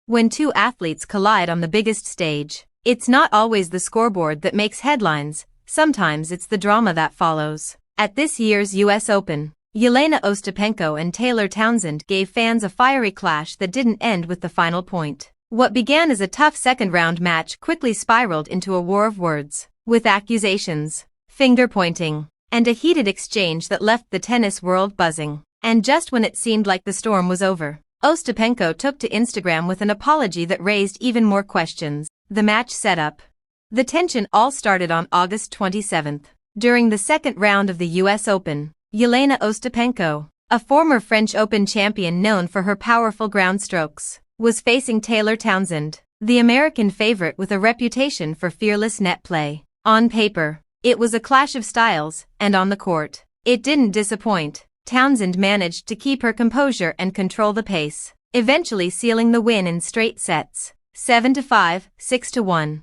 When two athletes collide on the biggest stage, it's not always the scoreboard that makes headlines, sometimes it's the drama that follows. At this year's US Open, Jelena Ostapenko and Townsend gave fans a fiery clash that didn't end with the final point. What began as a tough second-round match quickly spiraled into a war of words, with accusations, finger-pointing, and a heated exchange that left the tennis world buzzing. And just when it seemed like the storm was over, Ostapenko took to Instagram with an apology that raised even more questions. The match setup. The tension all started on August 27th. During the second round of the US Open, Jelena Ostapenko, a former French Open champion known for her powerful ground strokes, was facing Townsend, the American favorite with a reputation for fearless net play. On paper, it was a clash of styles, and on the court, it didn't disappoint. Townsend managed to keep her composure and control the pace, eventually sealing the win in straight sets, 7-5, 6-1.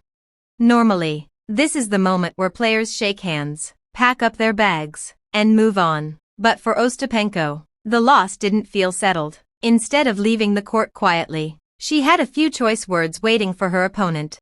Normally, this is the moment where players shake hands, pack up their bags, and move on. But for Ostapenko, the loss didn't feel settled. Instead of leaving the court quietly, she had a few choice words waiting for her opponent.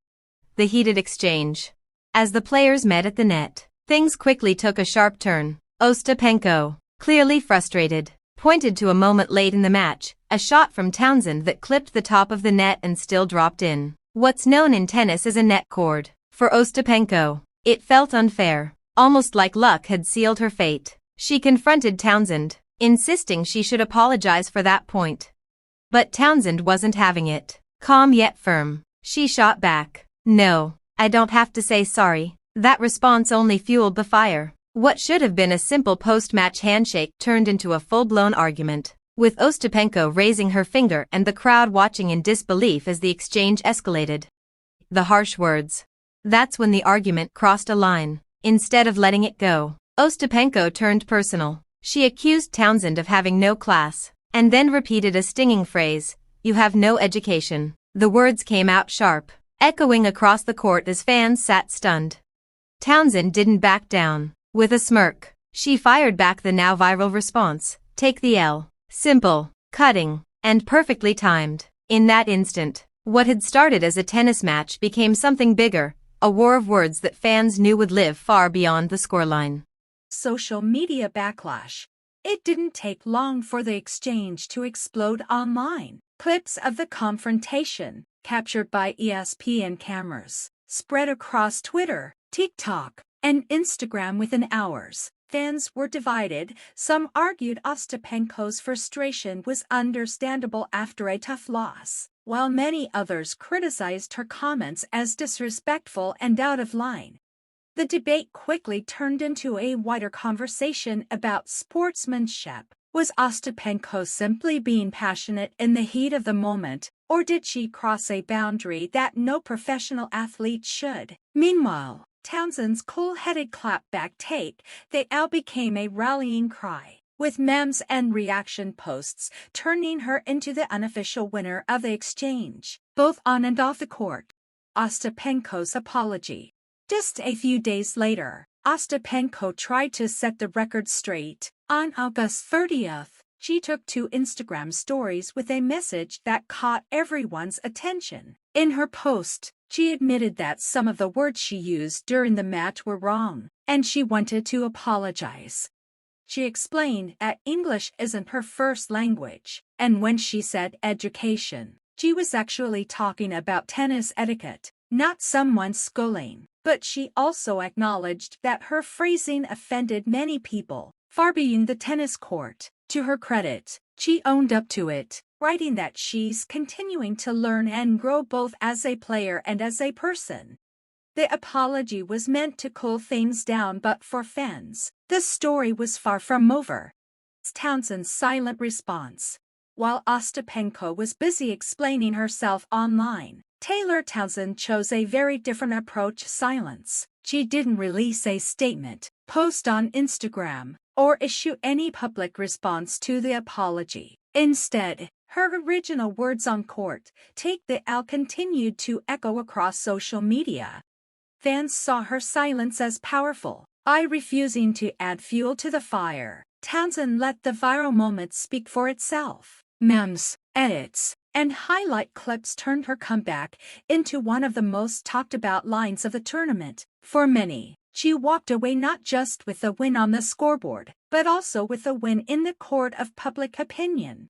The heated exchange. As the players met at the net, things quickly took a sharp turn. Ostapenko, clearly frustrated, pointed to a moment late in the match, a shot from Townsend that clipped the top of the net and still dropped in. What's known in tennis as a net cord. For Ostapenko, it felt unfair, almost like luck had sealed her fate. She confronted Townsend, insisting she should apologize for that point. But Townsend wasn't having it. Calm yet firm, she shot back. "No, I don't have to say sorry." That response only fueled the fire. What should have been a simple post-match handshake turned into a full-blown argument, with Ostapenko raising her finger and the crowd watching in disbelief as the exchange escalated. The harsh words. That's when the argument crossed a line. Instead of letting it go, Ostapenko turned personal. She accused Townsend of having no class, and then repeated a stinging phrase, "You have no education." The words came out sharp, echoing across the court as fans sat stunned. Townsend didn't back down. With a smirk, she fired back the now viral response, "Take the L." Simple, cutting, and perfectly timed. In that instant, what had started as a tennis match became something bigger, a war of words that fans knew would live far beyond the scoreline. Social media backlash. It didn't take long for the exchange to explode online. Clips of the confrontation, captured by ESPN cameras, spread across Twitter, TikTok, and Instagram within hours. Fans were divided. Some argued Ostapenko's frustration was understandable after a tough loss, while many others criticized her comments as disrespectful and out of line. The debate quickly turned into a wider conversation about sportsmanship. Was Ostapenko simply being passionate in the heat of the moment, or did she cross a boundary that no professional athlete should? Meanwhile, Townsend's cool-headed clapback take the L became a rallying cry, with memes and reaction posts turning her into the unofficial winner of the exchange, both on and off the court. Ostapenko's apology. Just a few days later, Ostapenko tried to set the record straight. On August 30th, she took to Instagram stories with a message that caught everyone's attention. In her post, she admitted that some of the words she used during the match were wrong, and she wanted to apologize. She explained that English isn't her first language, and when she said education, she was actually talking about tennis etiquette, not someone schooling. But she also acknowledged that her phrasing offended many people, far beyond the tennis court. To her credit, she owned up to it, writing that she's continuing to learn and grow both as a player and as a person. The apology was meant to cool things down, but for fans, the story was far from over. Townsend's silent response. While Ostapenko was busy explaining herself online, Townsend chose a very different approach: silence. She didn't release a statement, post on Instagram, or issue any public response to the apology. Instead, her original words on court, "Take the L," continued to echo across social media. Fans saw her silence as powerful, by refusing to add fuel to the fire. Townsend let the viral moment speak for itself. Memes, edits, and highlight clips turned her comeback into one of the most talked about lines of the tournament. For many, she walked away not just with a win on the scoreboard, but also with a win in the court of public opinion.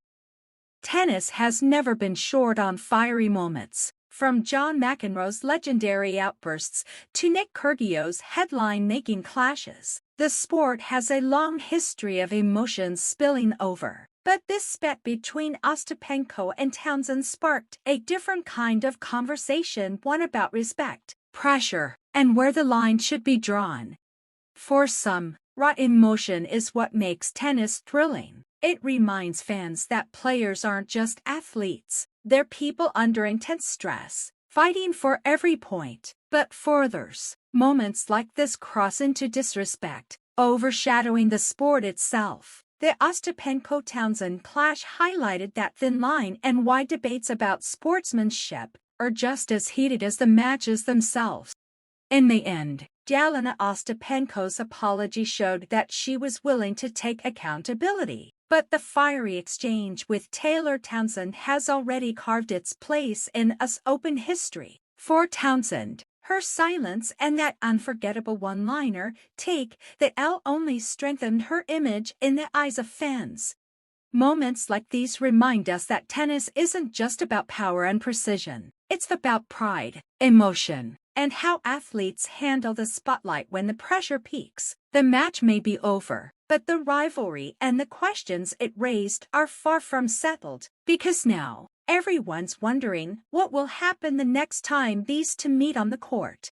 Tennis has never been short on fiery moments. From John McEnroe's legendary outbursts to Nick Kyrgios's headline-making clashes, the sport has a long history of emotions spilling over. But this spat between Ostapenko and Townsend sparked a different kind of conversation, one about respect, pressure, and where the line should be drawn. For some, raw emotion is what makes tennis thrilling. It reminds fans that players aren't just athletes, they're people under intense stress, fighting for every point. But for others, moments like this cross into disrespect, overshadowing the sport itself. The Ostapenko-Townsend clash highlighted that thin line and why debates about sportsmanship are just as heated as the matches themselves. In the end, Jelena Ostapenko's apology showed that she was willing to take accountability. But the fiery exchange with Taylor Townsend has already carved its place in US Open history. For Townsend, her silence and that unforgettable one-liner take the L only strengthened her image in the eyes of fans. Moments like these remind us that tennis isn't just about power and precision. It's about pride, emotion, and how athletes handle the spotlight when the pressure peaks. The match may be over, but the rivalry and the questions it raised are far from settled, because now everyone's wondering what will happen the next time these two meet on the court.